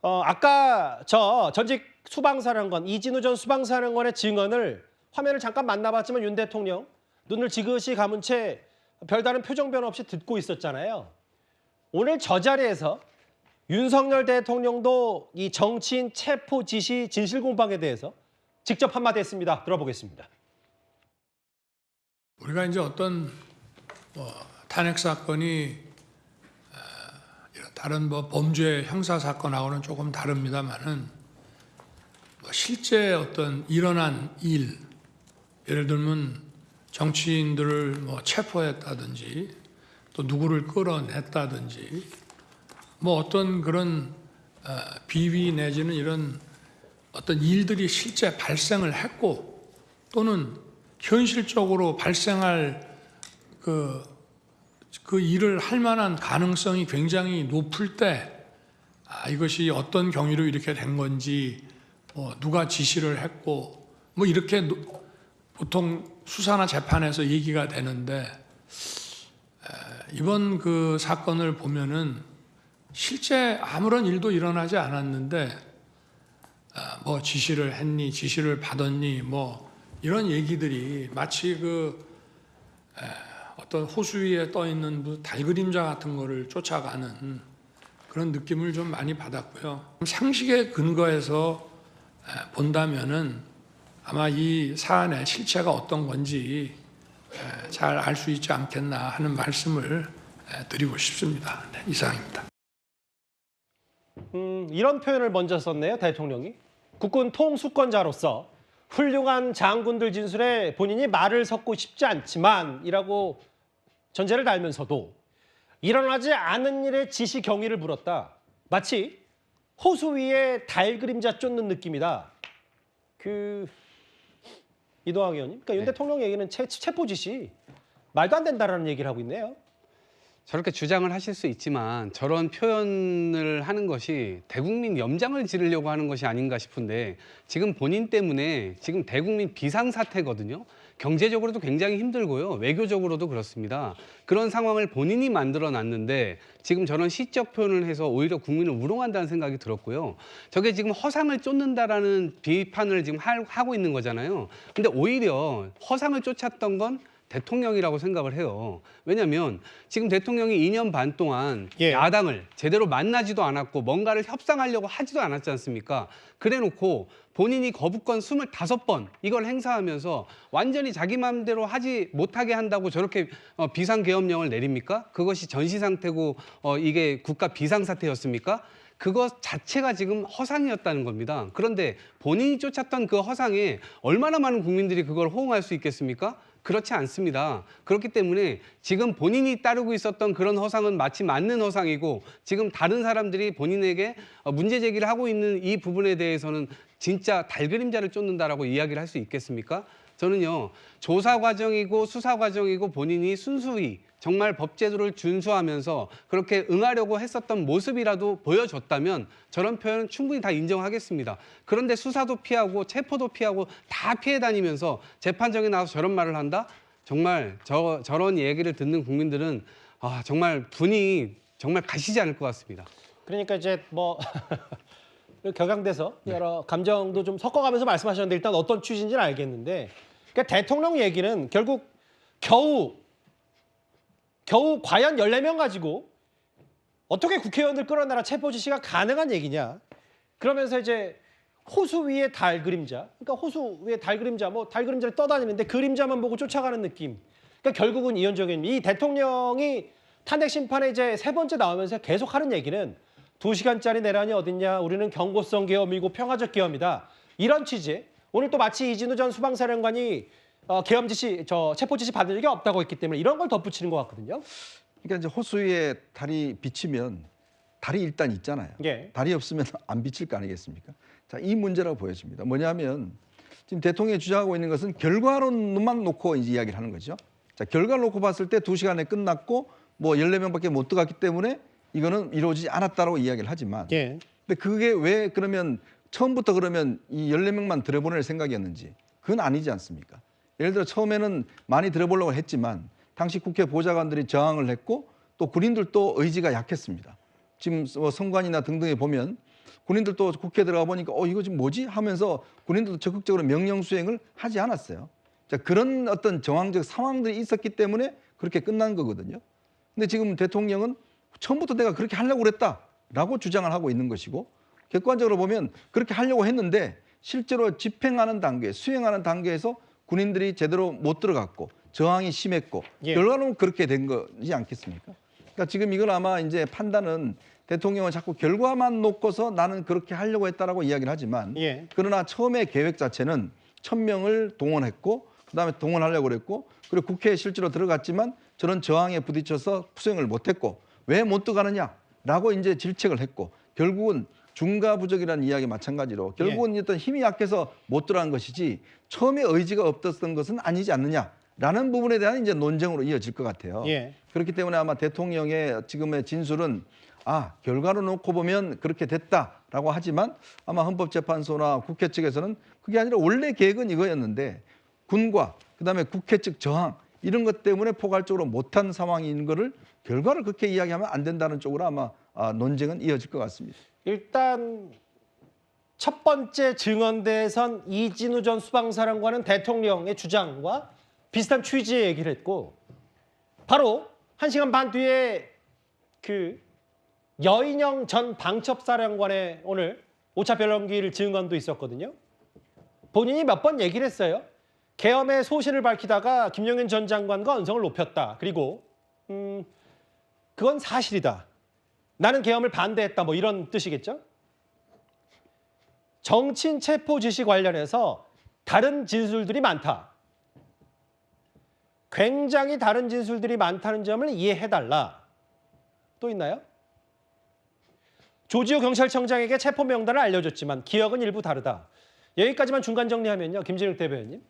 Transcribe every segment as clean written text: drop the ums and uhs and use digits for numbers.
아까 저 전직 수방사령관 이진우 전 수방사령관의 증언을 화면을 잠깐 만나봤지만 윤 대통령 눈을 지그시 감은 채 별다른 표정 변화 없이 듣고 있었잖아요. 오늘 저 자리에서 윤석열 대통령도 이 정치인 체포 지시 진실 공방에 대해서 직접 한마디 했습니다. 들어보겠습니다. 우리가 이제 어떤 탄핵 사건이 다른 범죄 형사 사건하고는 조금 다릅니다만은 실제 어떤 일어난 일, 예를 들면 정치인들을 체포했다든지 또 누구를 끌어냈다든지 어떤 그런 비위 내지는 이런 어떤 일들이 실제 발생을 했고 또는 현실적으로 발생할 그 일을 할 만한 가능성이 굉장히 높을 때 이것이 어떤 경위로 이렇게 된 건지 누가 지시를 했고 이렇게 보통 수사나 재판에서 얘기가 되는데 이번 그 사건을 보면은 실제 아무런 일도 일어나지 않았는데 지시를 했니 지시를 받았니 이런 얘기들이 마치 어떤 호수 위에 떠 있는 달그림자 같은 거를 쫓아가는 그런 느낌을 좀 많이 받았고요. 상식에 근거해서 본다면은 아마 이 사안의 실체가 어떤 건지 잘 알 수 있지 않겠나 하는 말씀을 드리고 싶습니다. 네, 이상입니다. 이런 표현을 먼저 썼네요, 대통령이. 국군 통수권자로서 훌륭한 장군들 진술에 본인이 말을 섞고 싶지 않지만 이라고 전제를 달면서도 일어나지 않은 일에 지시 경위를 물었다. 마치 호수 위에 달 그림자 쫓는 느낌이다. 이동학 의원님, 그러니까 윤 대통령 얘기는 체포 지시 말도 안 된다라는 얘기를 하고 있네요. 저렇게 주장을 하실 수 있지만 저런 표현을 하는 것이 대국민 염장을 지르려고 하는 것이 아닌가 싶은데 지금 본인 때문에 지금 대국민 비상사태거든요. 경제적으로도 굉장히 힘들고요. 외교적으로도 그렇습니다. 그런 상황을 본인이 만들어놨는데 지금 저런 시적 표현을 해서 오히려 국민을 우롱한다는 생각이 들었고요. 저게 지금 허상을 쫓는다라는 비판을 지금 하고 있는 거잖아요. 근데 오히려 허상을 쫓았던 건 대통령이라고 생각을 해요. 왜냐하면 지금 대통령이 2년 반 동안 야당을 제대로 만나지도 않았고 뭔가를 협상하려고 하지도 않았지 않습니까? 그래놓고 본인이 거부권 25번 이걸 행사하면서 완전히 자기 마음대로 하지 못하게 한다고 저렇게 비상계엄령을 내립니까? 그것이 전시상태고 이게 국가 비상사태였습니까? 그것 자체가 지금 허상이었다는 겁니다. 그런데 본인이 쫓았던 그 허상에 얼마나 많은 국민들이 그걸 호응할 수 있겠습니까? 그렇지 않습니다. 그렇기 때문에 지금 본인이 따르고 있었던 그런 허상은 마치 맞는 허상이고 지금 다른 사람들이 본인에게 문제 제기를 하고 있는 이 부분에 대해서는 진짜 달그림자를 쫓는다라고 이야기를 할 수 있겠습니까? 저는요, 조사 과정이고 수사 과정이고 본인이 순수히 정말 법제도를 준수하면서 그렇게 응하려고 했었던 모습이라도 보여줬다면 저런 표현은 충분히 다 인정하겠습니다. 그런데 수사도 피하고 체포도 피하고 다 피해 다니면서 재판정에 나와서 저런 말을 한다? 정말 저런 얘기를 듣는 국민들은 정말 분이 정말 가시지 않을 것 같습니다. 그러니까 이제 격양돼서 여러 감정도 좀 섞어가면서 말씀하셨는데 일단 어떤 취지인지는 알겠는데 그러니까 대통령 얘기는 결국 겨우 과연 14명 가지고 어떻게 국회의원들 끌어내라 체포 지시가 가능한 얘기냐. 그러면서 이제 호수 위에 달 그림자. 그러니까 호수 위에 달 그림자, 달 그림자를 떠다니는데 그림자만 보고 쫓아가는 느낌. 그러니까 결국은 이현정님, 이 대통령이 탄핵 심판에 이제 3번째 나오면서 계속 하는 얘기는 2시간짜리 내란이 어딨냐. 우리는 경고성 계엄이고 평화적 계엄이다. 이런 취지. 오늘 또 마치 이진우 전 수방사령관이 계엄 지시, 체포 지시 받은 적이 없다고 했기 때문에 이런 걸 덧붙이는 것 같거든요. 그러니까 이제 호수 위에 달이 비치면 달이 일단 있잖아요. 달이 없으면 안 비칠 거 아니겠습니까? 자, 이 문제라고 보여집니다. 뭐냐면 지금 대통령이 주장하고 있는 것은 결과론만 놓고 이제 이야기를 하는 거죠. 자, 결과를 놓고 봤을 때 2시간에 끝났고 14명밖에 못 들어갔기 때문에 이거는 이루어지지 않았다고 이야기를 하지만 근데 그게 왜 그러면 처음부터 그러면 이 14명만 들여보낼 생각이었는지 그건 아니지 않습니까? 예를 들어 처음에는 많이 들어보려고 했지만 당시 국회 보좌관들이 저항을 했고 또 군인들도 의지가 약했습니다. 지금 선관위나 등등에 보면 군인들도 국회에 들어가 보니까 이거 지금 뭐지 하면서 군인들도 적극적으로 명령 수행을 하지 않았어요. 자, 그런 어떤 정황적 상황들이 있었기 때문에 그렇게 끝난 거거든요. 근데 지금 대통령은 처음부터 내가 그렇게 하려고 그랬다라고 주장을 하고 있는 것이고, 객관적으로 보면 그렇게 하려고 했는데 실제로 집행하는 단계, 수행하는 단계에서 군인들이 제대로 못 들어갔고 저항이 심했고 결과는 그렇게 된 거지 않겠습니까? 그러니까 지금 이건 아마 이제 판단은 대통령은 자꾸 결과만 놓고서 나는 그렇게 하려고 했다라고 이야기를 하지만 그러나 처음에 계획 자체는 1,000명을 동원했고 그다음에 동원하려고 그랬고 그리고 국회에 실제로 들어갔지만 저런 저항에 부딪혀서 수행을 못했고 왜 못 들어가느냐라고 이제 질책을 했고 결국은 중과부적이라는 이야기 마찬가지로 결국은 어떤 힘이 약해서 못 들어간 것이지 처음에 의지가 없었던 것은 아니지 않느냐라는 부분에 대한 이제 논쟁으로 이어질 것 같아요. 그렇기 때문에 아마 대통령의 지금의 진술은 결과로 놓고 보면 그렇게 됐다라고 하지만 아마 헌법재판소나 국회 측에서는 그게 아니라 원래 계획은 이거였는데 군과 그다음에 국회 측 저항 이런 것 때문에 포괄적으로 못한 상황인 거를 결과를 그렇게 이야기하면 안 된다는 쪽으로 아마 논쟁은 이어질 것 같습니다. 일단 첫 번째 증언대에선 이진우 전 수방사령관은 대통령의 주장과 비슷한 취지의 얘기를 했고 바로 1시간 반 뒤에 그 여인영 전 방첩사령관의 오늘 5차 변론기일 증언도 있었거든요. 본인이 몇 번 얘기를 했어요. 계엄의 소신을 밝히다가 김영현 전 장관과 언성을 높였다. 그리고 그건 사실이다. 나는 계엄을 반대했다. 뭐 이런 뜻이겠죠. 정치인 체포 지시 관련해서 다른 진술들이 많다. 굉장히 다른 진술들이 많다는 점을 이해해달라. 또 있나요? 조지호 경찰청장에게 체포 명단을 알려줬지만 기억은 일부 다르다. 여기까지만 중간 정리하면요. 김진욱 대변인.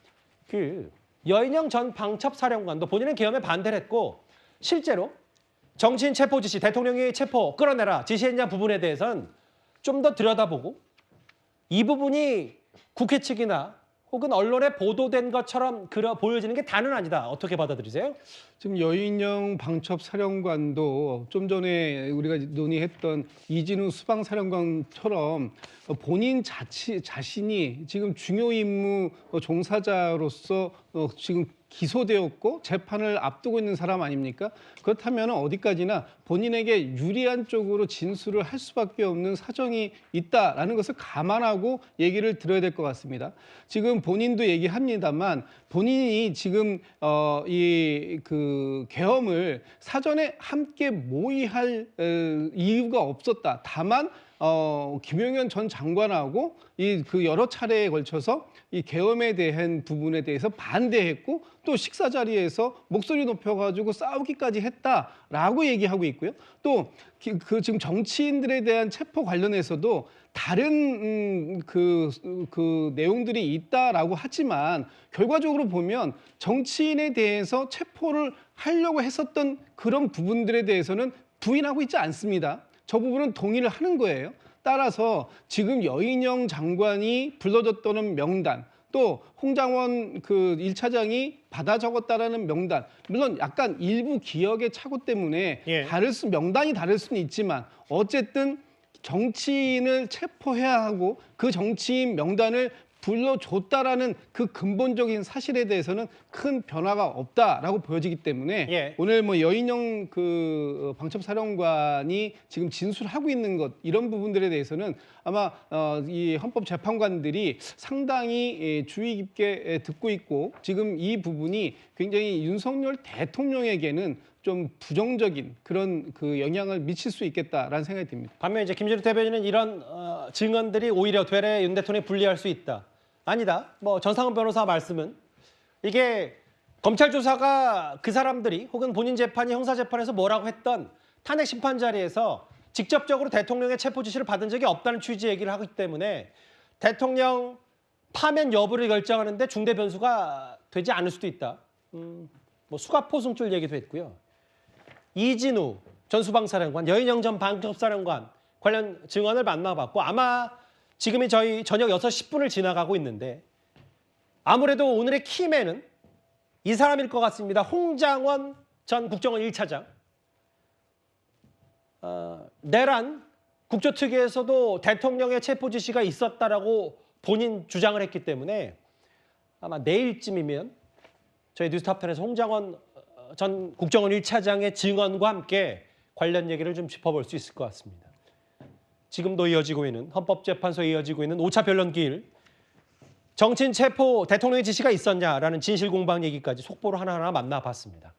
그 여인영 전 방첩사령관도 본인은 계엄에 반대를 했고 실제로 정치인 체포 지시, 대통령이 체포 끌어내라 지시했냐 부분에 대해서는 좀 더 들여다보고 이 부분이 국회 측이나 혹은 언론에 보도된 것처럼 보여지는 게 다는 아니다. 어떻게 받아들이세요? 지금 여인영 방첩사령관도 좀 전에 우리가 논의했던 이진우 수방사령관처럼 본인 자신이 지금 중요 임무 종사자로서 지금 기소되었고 재판을 앞두고 있는 사람 아닙니까? 그렇다면 어디까지나 본인에게 유리한 쪽으로 진술을 할 수밖에 없는 사정이 있다라는 것을 감안하고 얘기를 들어야 될 것 같습니다. 지금 본인도 얘기합니다만 본인이 지금 그 계엄을 사전에 함께 모의할 이유가 없었다. 다만 김용현 전 장관하고 그 여러 차례에 걸쳐서 이 계엄에 대한 부분에 대해서 반대했고 또 식사 자리에서 목소리 높여가지고 싸우기까지 했다라고 얘기하고 있고요. 또 그 지금 정치인들에 대한 체포 관련해서도 다른 그 내용들이 있다라고 하지만 결과적으로 보면 정치인에 대해서 체포를 하려고 했었던 그런 부분들에 대해서는 부인하고 있지 않습니다. 저 부분은 동의를 하는 거예요. 따라서 지금 여인영 장관이 불러줬다는 명단, 또 홍장원 그 1차장이 받아 적었다라는 명단, 물론 약간 일부 기억의 착오 때문에 명단이 다를 수는 있지만 어쨌든 정치인을 체포해야 하고 그 정치인 명단을 불러줬다라는 그 근본적인 사실에 대해서는 큰 변화가 없다라고 보여지기 때문에 오늘 뭐 여인영 그 방첩사령관이 지금 진술하고 있는 것 이런 부분들에 대해서는 아마 이 헌법재판관들이 상당히 주의 깊게 듣고 있고 지금 이 부분이 굉장히 윤석열 대통령에게는 좀 부정적인 그런 그 영향을 미칠 수 있겠다라는 생각이 듭니다. 반면 이제 김진욱 대변인은 이런 증언들이 오히려 되레 윤 대통령에 불리할 수 있다. 아니다. 뭐 전상훈 변호사 말씀은 이게 검찰 조사가 그 사람들이 혹은 본인 재판이 형사 재판에서 뭐라고 했던 탄핵 심판 자리에서 직접적으로 대통령의 체포 지시를 받은 적이 없다는 취지의 얘기를 하기 때문에 대통령 파면 여부를 결정하는데 중대 변수가 되지 않을 수도 있다. 뭐 수갑포승줄 얘기도 했고요. 이진우 전 수방사령관, 여인영 전 방첩사령관 관련 증언을 만나봤고 아마 지금이 저희 저녁 6시 10분을 지나가고 있는데 아무래도 오늘의 키맨은 이 사람일 것 같습니다. 홍장원 전 국정원 1차장. 내란 국조특위에서도 대통령의 체포 지시가 있었다라고 본인 주장을 했기 때문에 아마 내일쯤이면 저희 뉴스타편에서 홍장원 전 국정원 1차장의 증언과 함께 관련 얘기를 좀 짚어볼 수 있을 것 같습니다. 지금도 이어지고 있는 헌법재판소에 이어지고 있는 5차 변론기일 정치인 체포 대통령의 지시가 있었냐라는 진실공방 얘기까지 속보로 하나하나 만나봤습니다.